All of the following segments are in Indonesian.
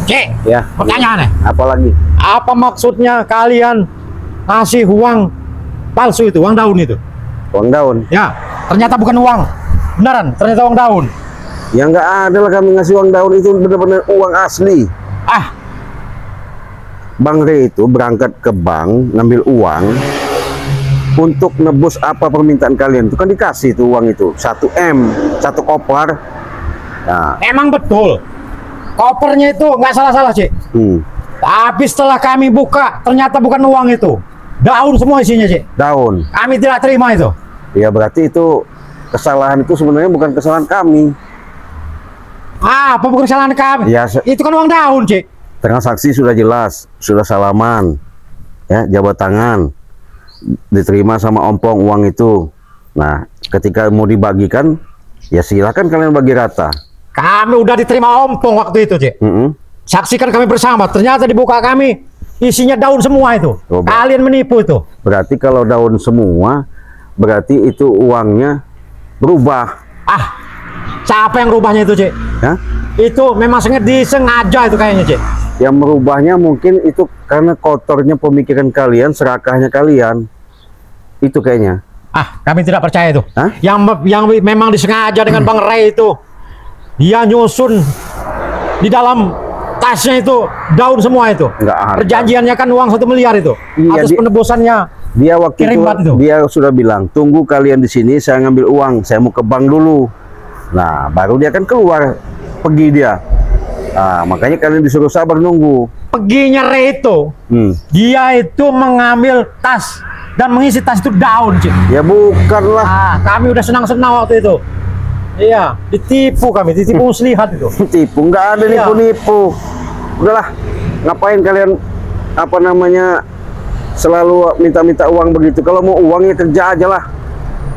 Cek, Ya. pertanyaan nih. Apalagi? Apa maksudnya kalian ngasih uang palsu itu, uang daun itu? Uang daun? Ya, ternyata bukan uang beneran, ternyata uang daun. Ya nggak ada lah kami ngasih uang daun, itu benar-benar uang asli. Ah, Bang Rey itu berangkat ke bank ngambil uang untuk nebus apa permintaan kalian, itu kan dikasih tuh uang itu 1 M, 1 koper. Nah, emang betul. Kopernya itu nggak salah-salah, Cik. Tapi setelah kami buka, ternyata bukan uang itu. Daun semua isinya, Cik. daun. Kami tidak terima itu. Ya berarti itu kesalahan, itu sebenarnya bukan kesalahan kami. Ah, apa bukan kesalahan kami? Ya, Itu kan uang daun, Cik. transaksi sudah jelas, sudah salaman, ya, jabat tangan, diterima sama ompong uang itu. Nah, ketika mau dibagikan, ya silakan kalian bagi rata. Kami udah diterima ompong waktu itu, Cik. Saksikan kami bersama, ternyata dibuka kami, isinya daun semua itu. Coba. Kalian menipu itu. Berarti kalau daun semua, berarti itu uangnya berubah. Ah, siapa yang rubahnya itu, Cik? Ya? Itu memang disengaja itu kayaknya, Cik. Yang merubahnya mungkin itu karena kotornya pemikiran kalian, serakahnya kalian. Itu kayaknya. Ah, kami tidak percaya itu. Hah? Yang memang disengaja dengan Bang Rey itu. Dia nyusun di dalam tasnya itu daun semua itu. Nggak ada. Perjanjiannya kan uang 1 miliar itu. Iya, atas penebusannya. Dia waktu Kirimbat itu. dia sudah bilang, tunggu kalian di sini, saya ngambil uang, saya mau ke bank dulu. Nah, baru dia akan keluar, pergi dia. Nah, makanya kalian disuruh sabar nunggu. Peginya Rey itu, dia itu mengambil tas dan mengisi tas itu daun, Cik. Ya bukan lah. Ah, kami udah senang-senang waktu itu. Iya, ditipu kami, ditipu muslihat itu. Tipu, nggak ada Iya. nipu-nipu. Udahlah, ngapain kalian apa namanya selalu minta-minta uang begitu? Kalau mau uangnya kerja aja lah.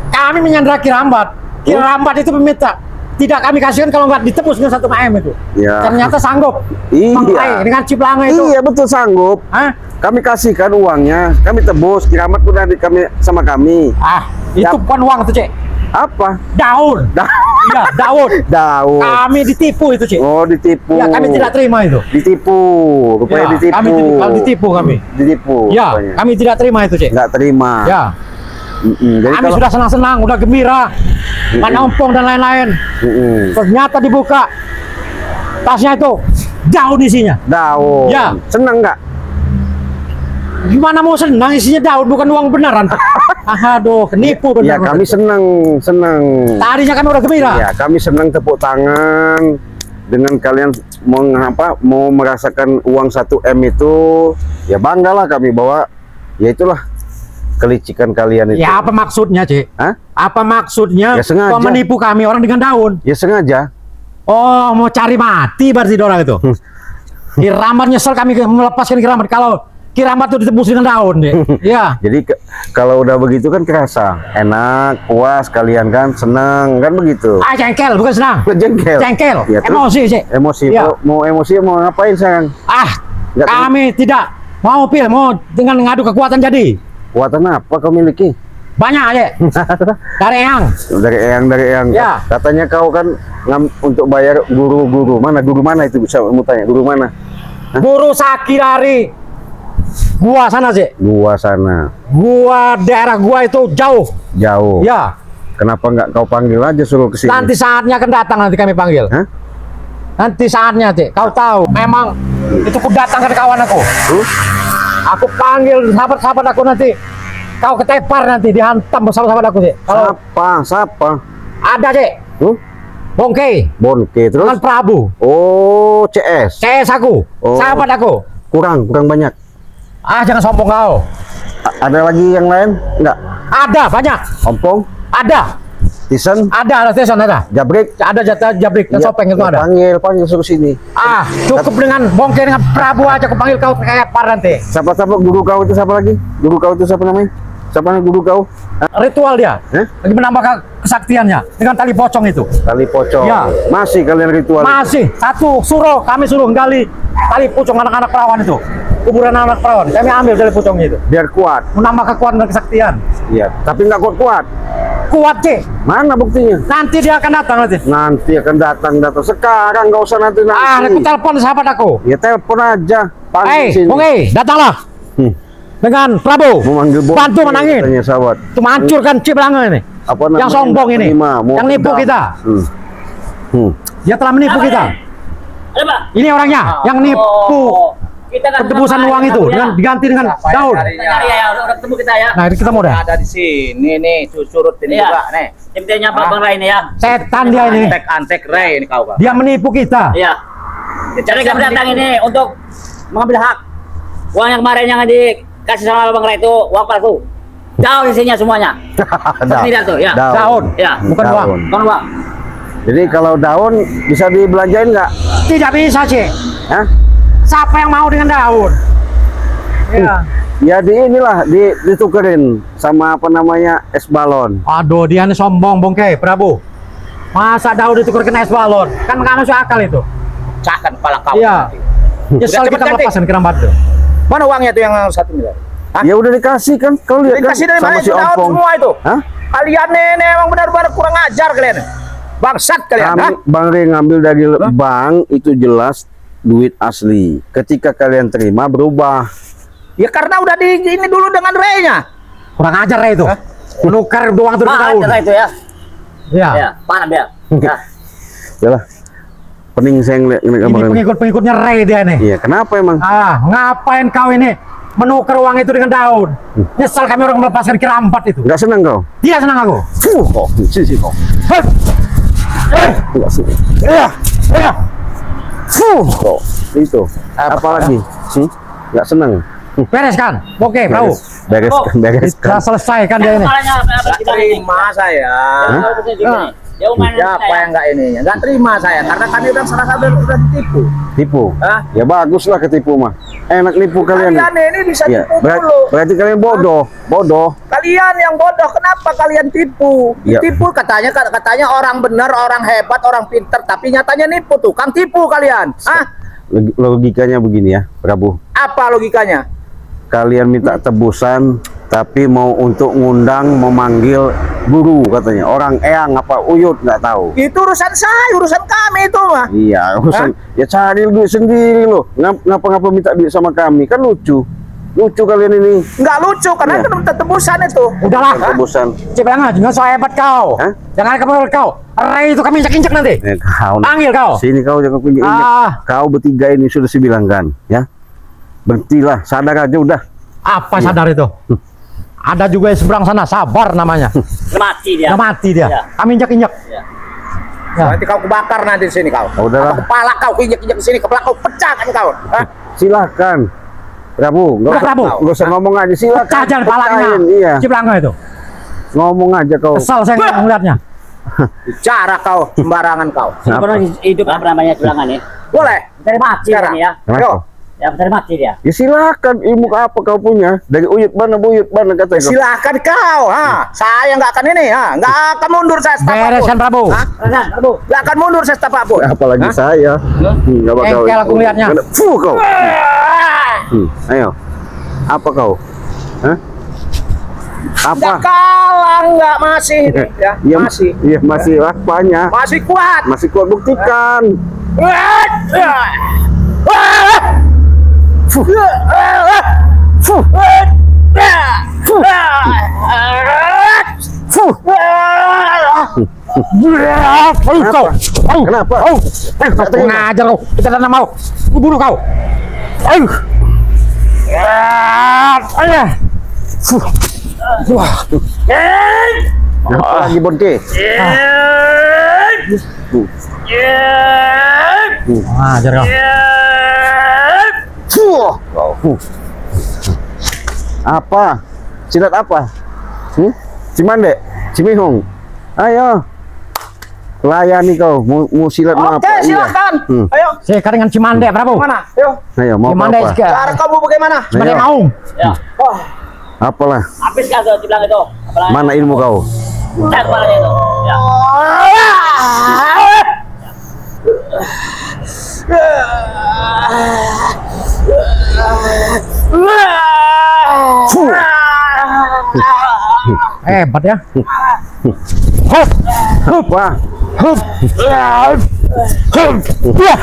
Kami menyandra Kirambat. Kirambat itu meminta tidak kami kasihkan kalau nggak ditebus dengan 1 M itu. Ya. Ternyata sanggup. Iya. Bang Rey dengan Ciplanga itu. Iya betul, sanggup. Hah? Kami kasihkan uangnya, kami tebus. Kiramat pun ada kami sama kami. Ah, itu Ya. bukan uang itu, Cik. Apa? Daun. Iya, daun. Daun. Kami ditipu itu, Cik. Oh, ditipu. Ya, kami tidak terima itu. Ditipu. Rupanya Ya, ditipu. kami ditipu kami. Ditipu. Ya, rupanya. kami tidak terima itu, Cik. Nggak terima. Ya, Jadi kami kalau sudah senang-senang, udah gembira, mana ompong dan lain-lain. Ternyata dibuka tasnya itu daun isinya. daun. Ya. Senang nggak? Gimana mau senang, isinya daun, bukan uang beneran. Aduh, nipu Ya, benar. kami senang. Tadinya kami udah gembira. Ya, kami senang, tepuk tangan dengan kalian mau merasakan uang 1 M itu. Ya banggalah kami bahwa ya itulah kelicikan kalian itu. Ya, apa maksudnya, Cik? Hah? Apa maksudnya? Ya, sengaja. Kau menipu kami orang dengan daun. Ya sengaja. Oh, mau cari mati berarti orang itu. Kirambat nyesel kami melepaskan Kirambat kalau Kirambat itu ditebus dengan daun, deh. Ya. Jadi kalau udah begitu kan kerasa enak, puas kalian kan, senang kan begitu. Ah, jengkel, bukan senang. Jengkel. Jengkel. Ya, terus Emosi, Cik. Emosi. Ya. Mau emosi mau ngapain sayang? Ah, Nggak kami tidak mau mau dengan ngadu kekuatan jadi. Kuatan apa kau miliki? Banyak aja. Dari Eyang. Dari Eyang. Ya. Katanya kau kan untuk bayar guru-guru. Guru mana itu, bisa mau tanya, guru mana? Guru Saki dari gua sana, Cik. Gua sana. Gua daerah gua itu jauh. Jauh. Ya. Kenapa nggak kau panggil aja, suruh ke sini? Nanti saatnya akan datang, nanti kami panggil. Hah? Nanti saatnya, Cik. Kau tahu, memang itu ku datangkan kawan aku. Aku panggil sahabat-sahabat aku nanti. Kau ketepar nanti, dihantam bersama sahabat aku, Cik. Kalau Siapa? ada, Cik. Bongke. Bonke terus. Dengan Prabu. Oh, CS. CS aku. Oh. Sahabat aku. Kurang banyak. Ah, jangan sombong kau. Ada lagi yang lain? Enggak. Ada, banyak. Ompong, Ada. Tisen, Ada, Station ada. Jabrik. Ada jatah jabrik dan Ya, sopeng itu ada. Panggil suruh sini. Ah, cukup dengan Bongke dengan Prabu aja aku panggil kau ketepar nanti. Siapa guru kau itu, siapa lagi? Guru kau itu siapa namanya? Siapa namanya guru kau? Ritual dia. Lagi menambah kesaktiannya dengan tali pocong itu. Tali pocong. Ya. Masih kalian ritual? Masih satu kami suruh gali tali pocong anak-anak perawan itu. Kuburan anak perawan. Kami ambil tali pocongnya itu. Biar kuat. Menambah kekuatan dan kesaktian. Iya. Tapi nggak kuat. Kuat, Cik. Mana buktinya? Nanti dia akan datang nanti. Nanti akan datang. Sekarang nggak usah nanti. Aku telepon sahabat aku. Ya telepon aja. Panggil sini. Oke, datanglah. Dengan Prabu. Memanggil bos. Bantu menangin. Tanya sahabat. Cuma hancurkan Ciblanga ini. Apa namanya? Yang sombong ini. Yang nipu dendam. kita. Dia telah menipu kita. Ada, Pak? Ini orangnya yang nipu. Kita kan Tebusan uang itu dengan diganti dengan daun. Ya, udah ketemu kita ya. Nah, kita mau dah. Ada di sini nih, surut ini Iya. juga nih. Timnya Bang Rai ini ya. Setan dia ini. Antek Ray ini kau, Bang. Dia menipu kita. Iya. Jadi kami datang ini untuk mengambil hak. Uang yang kemarin yang dikasih sama Bang Rai itu uang palsu. Daun isinya semuanya. Seperti itu tuh, ya. Daun. Ya. Bukan uang. Bukan uang. Jadi kalau daun bisa dibelanjain nggak? Tidak bisa, Cik. Hah? Siapa yang mau dengan daun? Ya. Ya di inilah ditukerin sama apa namanya es balon. Aduh, dia ini sombong, bongke, Prabu. Masa daun ditukar kena es balon? Kan nggak masuk akal itu. Pecahkan kepala kau. Iya. Nyesal Udah, kita cepet ganti. lepaskan kiram batu. Mana uangnya tuh yang 1 miliar? Hah? Ya udah dikasih kan, kau lihat kan Dikasih dari mana sama si itu daun Ompong. semua itu? Hah? Kalian nih emang benar-benar kurang ajar kalian. Bangsat kalian, Kami hah? Bang Rey ngambil dari bank itu jelas duit asli. Ketika kalian terima berubah. Ya karena udah di ini dulu dengan Ray-nya. Kurang ajar ya itu. Menukar doang itu dengan daun. Pak, itu ya. Iya. Ya, paham ya. Ya. Yalah. Pening saya ngeliat Ini kemarin. pengikut-pengikutnya Ray dia nih. Iya, kenapa emang? Ah, ngapain kau ini menukar uang itu dengan daun? Nyesal kami orang melepaskan kirambat itu. Enggak senang kau? Tidak senang aku. Kok sih kau. Enggak senang. Iya. Kok itu. Apalagi? Enggak senang. Beres kan? Oke, Prabu. Beres Kita kan. selesaikan dia ini. Kepalanya apa Nggak terima saya. Ya, Siapa yang nggak ininya? Nggak terima saya karena kami udah serasa udah ditipu. Tipu. Hah? Ya baguslah ketipu mah. Enak nipu kalian. Kalian ini bisa Ya, tipu dulu. berarti kalian bodoh. Bodoh. Kalian yang bodoh, kenapa kalian tipu? Ya. Tipu katanya orang benar, orang hebat, orang pinter, tapi nyatanya nipu tuh. Kang tipu kalian. Hah? Logikanya begini ya, Prabu. Apa logikanya? Kalian minta tebusan tapi mau untuk ngundang memanggil guru katanya, orang eyang apa uyut nggak tahu. Itu urusan saya, urusan kami itu mah. Iya, urusan ya cari duit sendiri loh. Ngapa minta duit sama kami, kan lucu kalian ini. Nggak lucu karena Iya. kan minta tebusan itu. Udahlah. Tebusan. Ciblanga, jangan so hebat kau. Hah? Jangan kepada kau. Ray itu kami injak-injak nanti. Kau Panggil kau. sini, kau jangan pinjam. Kau bertiga ini sudah dibilangkan ya, berhentilah, sadar aja udah. Apa sadar itu? Ada juga yang seberang sana, sabar namanya. Mati dia. Nggak mati dia. Ya. Kami injak-injak. Ya. Ya. Nanti kau kebakar nanti di sini kau. Udahlah. Atau kepala kau injek-injek di sini, kepala kau pecah kan kau. Hah? Silahkan, Prabu. Nggak usah, Prabu. nggak usah ngomong aja. Silakan. Pecah jangan palanya. pecahin, Iya. Ciblanga itu. Ngomong aja kau. Kesal saya ngeliatnya. Bicara kau, sembarangan kau. Ini pernah hidup apa namanya tulangan nih? Boleh. Dari mati Sekarang. ini ya. Kenapa? Ya, dari mati dia. Ya silakan, ilmu apa kau punya? Dari uyut mana kata kau. Silahkan kau, ha. Saya nggak akan ini, ha. Nggak akan mundur saya Beres kan, Prabu. Hah? Prabu. Nggak akan mundur saya apapun. Apalagi saya. Nggak bakal. Engkel aku lihatnya. Kau. Ayo. Apa kau? Hah? Apa? Nggak kalah, nggak masih ini, ya. Iya, Masih. Iya, masih apanya? Masih kuat. Masih kuat, buktikan. Kau. Kenapa? Ngajar kau. Kita tak mau. Aku bunuh kau. Ayo. Ayah. Wah. Kenapa lagi bonke? Ngajar kau. Apa? Silat apa? Cimande? Cimihung? Ayo. Layani kau. Mau silat mau Oke, apa? Iya. silakan. Ayo. Saya dengan Cimande, Prabu. Mana? Ayo. Ayo, mau Cimande apa? juga. Cara kamu bagaimana? Cimande Ayo. mau. Ya. Oh. Apalah? Habis kan tuh bilang itu. Apalagi Mana ilmu kau? pecah kepalanya itu. Ya. Hebat ya. Hup. Hup. Wah, Hup. Hup. Ya.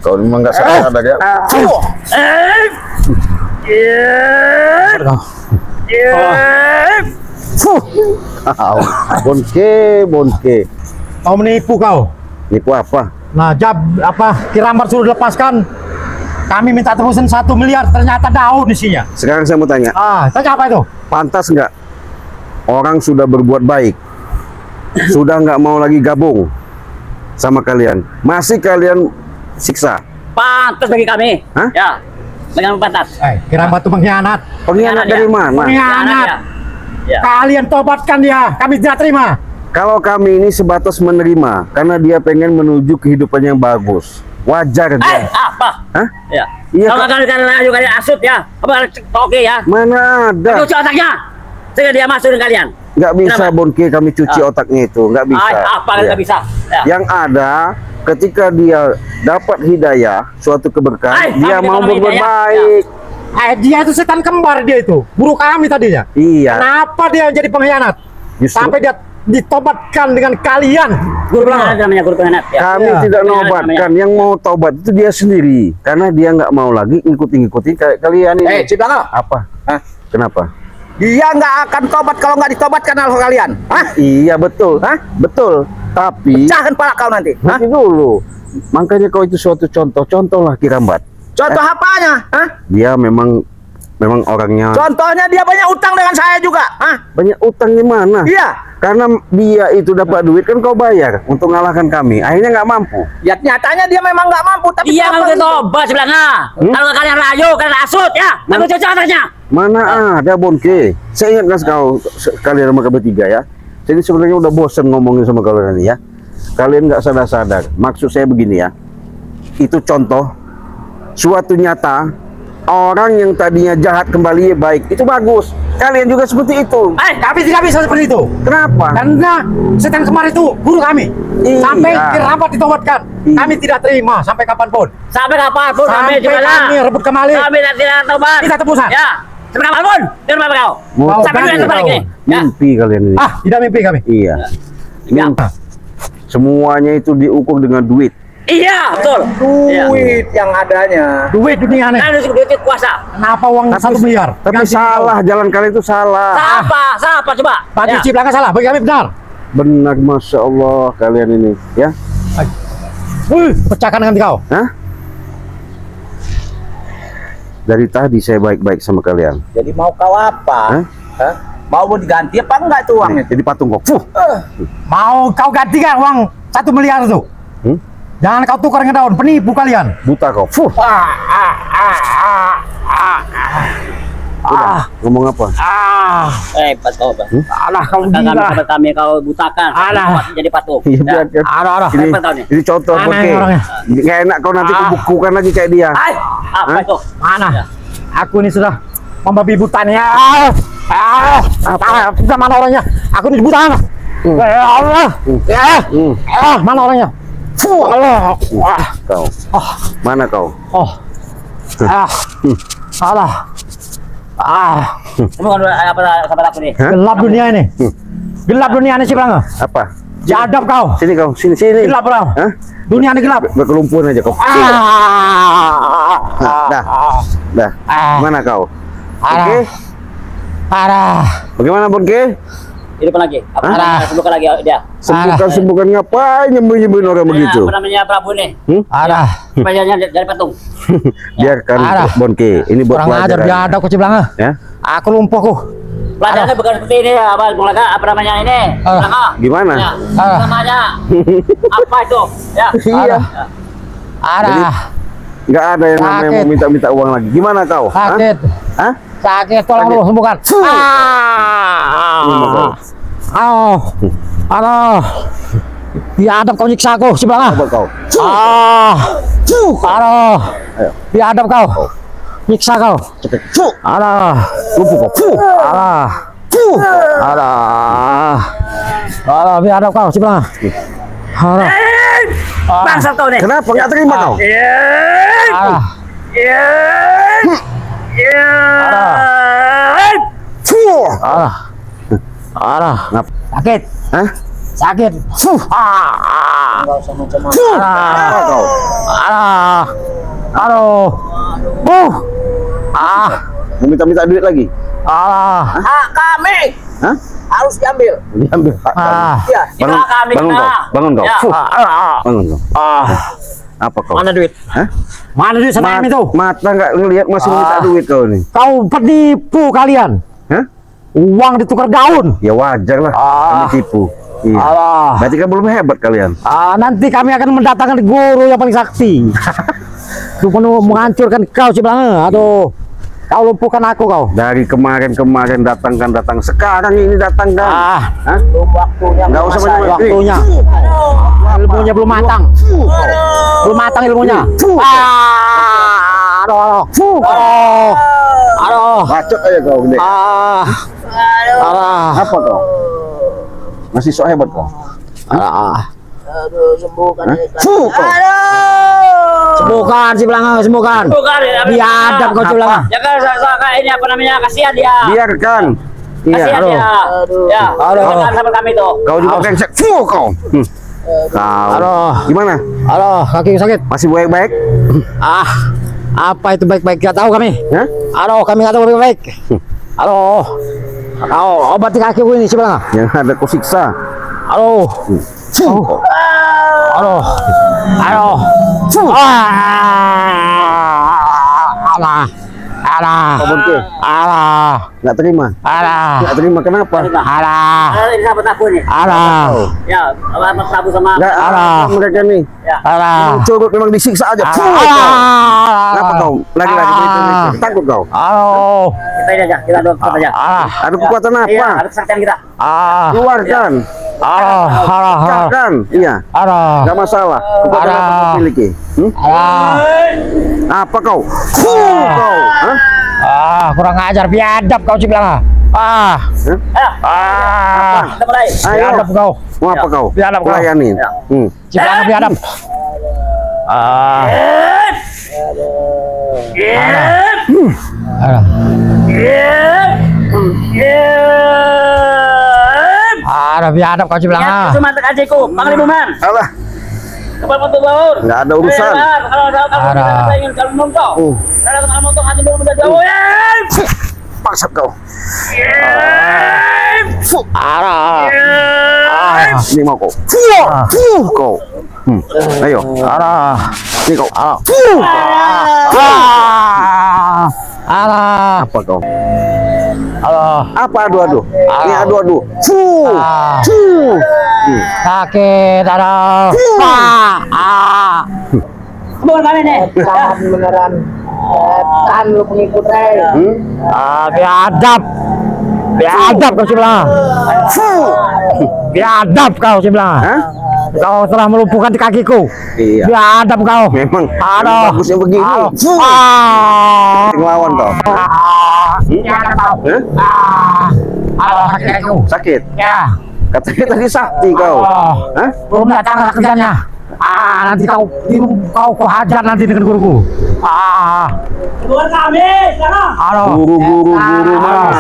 kau memang nggak sadar ya. Bonke. Kau menipu kau. Nipu apa? Nah, Kirambat sudah lepaskan. Kami minta tebusan 1 miliar, ternyata daun isinya. Sekarang saya mau tanya, Tanya apa itu? pantas nggak orang sudah berbuat baik, sudah nggak mau lagi gabung sama kalian, masih kalian siksa? Pantas bagi kami. Hah? Ya. Dengan pantas. Kirambat itu pengkhianat. Pengkhianat dari mana? Pengkhianat. Ya. Kalian tobatkan dia, kami tidak terima. Kalau kami ini sebatas menerima karena dia pengen menuju kehidupan yang bagus, wajar dia. Apa? Hah? Ya. Iya, Kalau kalian laju kalian asut ya. Apa oke ya? Mana ada? Cuci otaknya. Sehingga dia masuk dengan kalian. Nggak bisa, Kenapa? Bonke, kami cuci otaknya itu, nggak bisa. Apa Iya. nggak bisa? Ya. Yang ada, ketika dia dapat hidayah, suatu keberkahan, dia kami mau dapat berbuat hidayah. baik. Dia itu setan kembar dia itu. Guru kami tadinya. Iya. Kenapa dia jadi pengkhianat? Justru Sampai dia ditobatkan dengan kalian. Guru pengkhianat namanya guru pengkhianat. Ya. kami Iya. tidak Benar, nobatkan, yang mau taubat itu dia sendiri, karena dia nggak mau lagi ngikutin kayak kalian ini. Ciplanga, Apa? Hah? Kenapa? dia nggak akan tobat kalau nggak ditobatkan oleh kalian. Hah? Iya betul, betul. Tapi Cahan pala kau nanti. Hah? nanti dulu, makanya kau itu suatu contoh lah Kirambat. Contoh apanya? Hah? Dia memang orangnya Contohnya dia banyak utang dengan saya juga. Hah? banyak utangnya mana? Iya. Karena dia itu dapat duit kan kau bayar untuk ngalahkan kami, akhirnya nggak mampu. Ya nyatanya dia memang nggak mampu, tapi Iya kalau kenapa kita tobat sebelahnya. Kalau kalian layu, kalian asut ya. Aku cuci otaknya. Mana ada Bonke? Saya ingatkan kalian sama bertiga ya. Jadi sebenarnya udah bosen ngomongin sama kalian ini ya. Kalian nggak sadar-sadar. Maksud saya begini ya. Itu contoh suatu nyata orang yang tadinya jahat kembali baik. Itu bagus. Kalian juga seperti itu. Kami tidak bisa seperti itu. Kenapa? Karena setan kembar itu guru kami. Iya. Sampai Kirambat ditobatkan. Iya. Kami tidak terima sampai kapanpun. Sampai kapanpun Sampai kami juga kami rebut kembali. Kami tidak tobat. Kita tebusan. Ya. Sampai kapanpun. Terima kasih kau. Mau Sampai ganti kita balik kau. ini. Ya. Mimpi kalian ini. Tidak mimpi kami. Iya. Ya. Semuanya itu diukur dengan duit. Iya, betul. Iya. duit yang adanya. Duit dunia nih. Kan duit kuasa. Kenapa uang 1 miliar? Tapi Ganti salah, jalan kalian itu salah. Siapa coba? Bagi Ya. Ciplanga salah, bagi kami benar. Benar, masya Allah kalian ini ya. Pecahkan dengan kau. Hah? Dari tadi saya baik-baik sama kalian. Jadi mau kau apa? Hah? Hah? Mau diganti apa enggak itu uangnya? Jadi patung kok. Mau kau gantikan uang 1 miliar itu? Hmm? Jangan kau tukar dengan daun, penipu kalian. Buta kau. Udah, ngomong apa? Hebat kau, Bang. Alah kau Kakak gila. kami kau butakan. Alah. Jadi patung. Iya, Ya. biarkan. Alah. Ini, Hebat kau nih. ini contoh Aneh oke. orangnya. Nggak enak kau nanti kubukukan lagi kayak dia. Apa Hah? itu? Mana? Ya. Aku ini sudah membabi butannya. Mana orangnya? Aku ini buta. Ya Allah. Mana orangnya? Allah. Kau. Mana kau? Alah. Kamu kan apa sahabat aku nih? Hah? Gelap dunia ini. Gelap dunia ini Ciplanga. Apa? Jadab kau. Sini kau, sini. Gelap kau. Hah? Dunia ini gelap. Berkelumpun aja kau. Dah. Mana kau? Oke. Parah. Bagaimana Bonke? Hidup lagi. Apa Hah? namanya? Sembuhkan lagi dia. Sembuhkan ngapain nyembuhin orang begitu? Apa namanya Prabu nih? Parah. Supaya dari patung. Biarkan Arah. Bonke. Ini buat Kurang ajar pelajaran. jadab kau Ciplanga. Ya. Aku lumpuh ku. Pelajarannya bukan seperti ini ya, apa namanya ini? Gimana? Ya. Ah. Namanya apa itu? Ya. Iya. Parah. Nggak ada yang namanya Sakit. mau minta uang lagi. Gimana kau? Hah? Sakit. Hah? Sakit, tolong lu sembuhkan. Aduh. Biadab kau nyiksa aku, Ciplanga. Coba kau. Aduh. Ayo. Biadab kau. Nyiksa kau. Cepet. Aduh. Lumpuh kau. Aduh. Aduh, biadab kau, Ciplanga. Aduh. Bangsat kau nih. Kenapa nggak terima kau? Aduh. Sakit. Hah? Sakit. Enggak usah macam-macam. Apa kau? Aduh. Mau minta duit lagi? Hak kami Hah? harus diambil. Diambil hak kamu. Ya. Bangun, bangun kau, bangun kau. Ya. Bangun kau. Apa kau? Mana duit? Hah? Mana duit sama itu? Mata nggak ngelihat masih minta duit kau nih. Kau penipu kalian. Hah? Uang ditukar daun. Ya wajar lah, kami tipu. Iya. Berarti kan belum hebat kalian. Nanti kami akan mendatangkan guru yang paling sakti. Itu penuh menghancurkan kau sebelah. Aduh, kau lumpuhkan aku kau. Dari kemarin datang. Sekarang ini datangkan. Hah? Belum waktunya. Nggak usah banyak Waktunya. Ilmunya belum matang. Belum matang ilmunya. Aduh. Bacot aja kau gede. Apa kau? Masih sok hebat kau? Aduh, sembuhkan. Kau. Sembuhkan si belanga, sembuhkan. Biadab kau si belanga. Jaga ini apa namanya, kasihan dia. Biarkan. Iya. Kasihan dia. Ya. Jangan sama kami tuh. Kau juga brengsek. Kau. Kau. Aduh. Gimana? Aduh, kaki sakit. Masih baik-baik? Apa itu baik-baik? Gak tahu kami. Hah? Aduh, kami gak tahu baik-baik. Aduh. Kau obati kakiku ini si belanga. Yang ada kau siksa. Aduh. Aduh. Alah. Kau bongke. Nggak terima. Nggak terima kenapa? Ini sahabat aku nih. Ya, Ahmad Prabu sama. Nggak mereka nih. Curut memang disiksa aja. Kenapa kau? Lagi-lagi takut kau? Kita ini aja, kita doa aja. Ada kekuatan Iya, apa? ada kesaktian kita. Keluarkan. Keluarkan. Iya. Nggak masalah. Kekuatan apa kau miliki? Apa kau? Kau. Hah? Kurang ajar, biadab kau si belanga. Kita mulai. Biadab kau. Mau apa kau? Biadab kau. Layanin. Si belanga biadab. Biadab kau si belanga. Cuma tak ajiku, Panglima Man. Alah, Kepala Pontok Baur. nggak ada urusan. Kalau saya ingin kalau montok. Kalau montok hati belum menjadi jauh. Paksa kau. Ini mau kau. Kau. Ayo. Ini kau. Apa kau? Apa adu-adu? Ini adu-adu. Sakit, aduh. Bukan kami nih. Beneran. Kan lu pengikut Rey. Biadab. Biadab kau si belanga. Biadab kau si belanga. Hah? Kau telah melumpuhkan kakiku. Iya. Biadab kau. Memang Aduh. bagusnya begini. Ngelawan kau. Biadab kau. Aduh, sakit kakiku. Sakit. Ya. Katanya tadi sakti kau. Hah? Belum datang kerjanya. Nanti kau hajar nanti dengan guruku. Bukan kami sekarang. Aduh. Guru mana?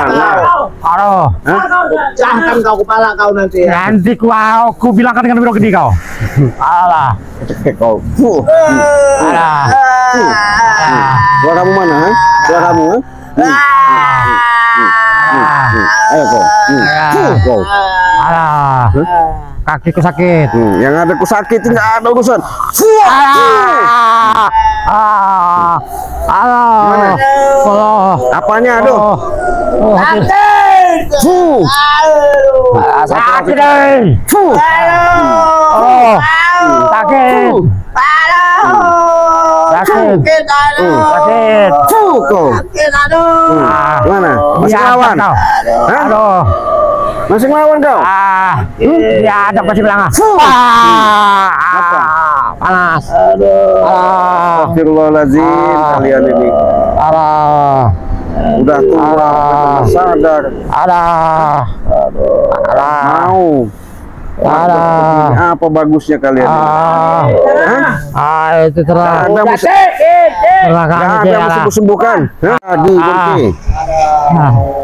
Aduh. Pecahkan kau kepala kau nanti. Nanti ku bilangkan dengan biro gede kau. Alah. Kau. Alah. Suaramu mana? Suaramu? Ayo kau. Kau. Alah. Kakiku sakit. Yang ada ku sakit nggak ada urusan. Alah. Apanya aduh? Sakit deh. Sakit. Sakit. Sakit. Kau. Gimana? Masih lawan? Hah? Aduh. Masih ngelawan kau? Ya ada pasti belanga. Panas. Astagfirullahaladzim kalian ini. Udah tua, sadar. Mau. Ada. Apa bagusnya kalian? Itu terang. Ada musuh. Terang Nggak kami ada musuh sembuhkan. Di berhenti.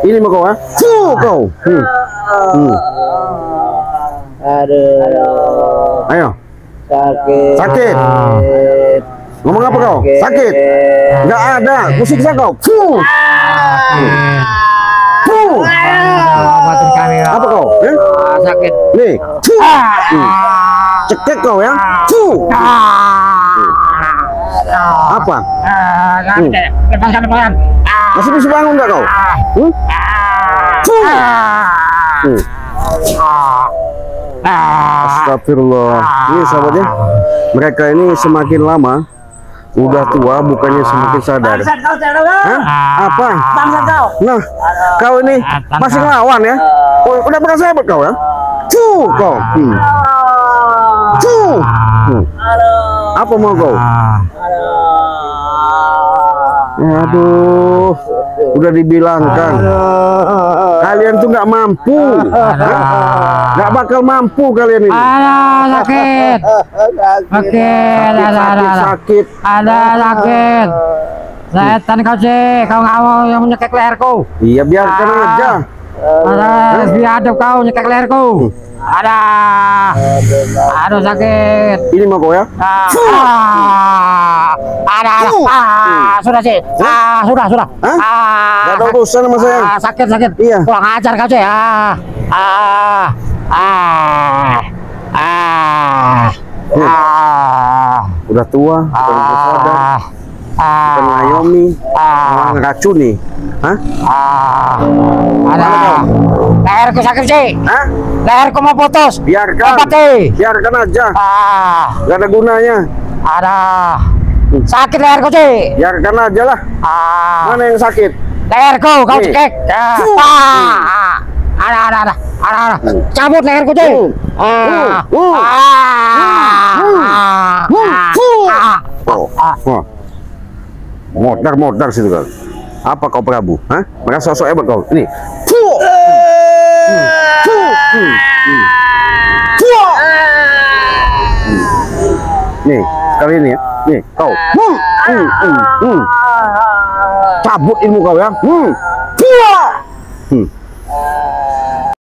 Ini mau kau, kau. Aduh. Ayo. Sakit. Sakit. Ngomong apa kau? Sakit. Nggak ada. Musik kau. Obatin kami. Apa kau? Sakit. Nih. Cekek kau ya. Apa? Lepaskan. Masih bisa bangun nggak kau? Astagfirullah. Ini sahabatnya, mereka ini semakin lama udah tua, bukannya semakin sadar. Hah? Apa? Nah, kau ini masih ngelawan ya? Udah pernah sahabat kau ya? Kau. Apa mau kau? Aduh, udah dibilangkan kalian tuh nggak mampu, nggak bakal mampu kalian ini. Sakit. Oke, Sakit. Ada sakit. Setan kau sih, kau nggak mau yang menyekek leherku. Iya, biarkan aja. Ada biadab kau nyekek leherku. Aduh sakit. Ini mau kau ya? Sudah sih. Sudah. Gak ada urusan sama saya. Sakit. Iya. Kurang ajar kau sih. Udah tua, bukan sadar, bukan ngayomi, malah ngeracuni. Hah? Ada. Leherku sakit sih. Hah? Leherku mau putus. Biarkan. Biarkan aja. Gak ada gunanya. Ada. Sakit leherku sih. Biarkan aja lah. Mana yang sakit? Leherku kau Nih. cekek. Ada. Cabut leherku sih. Modar situ kau. Apa kau Prabu? Hah? Merasa sosok hebat kau. Ini. Nih, kali ini ya. Nih, kau. Cabut ilmu kau ya.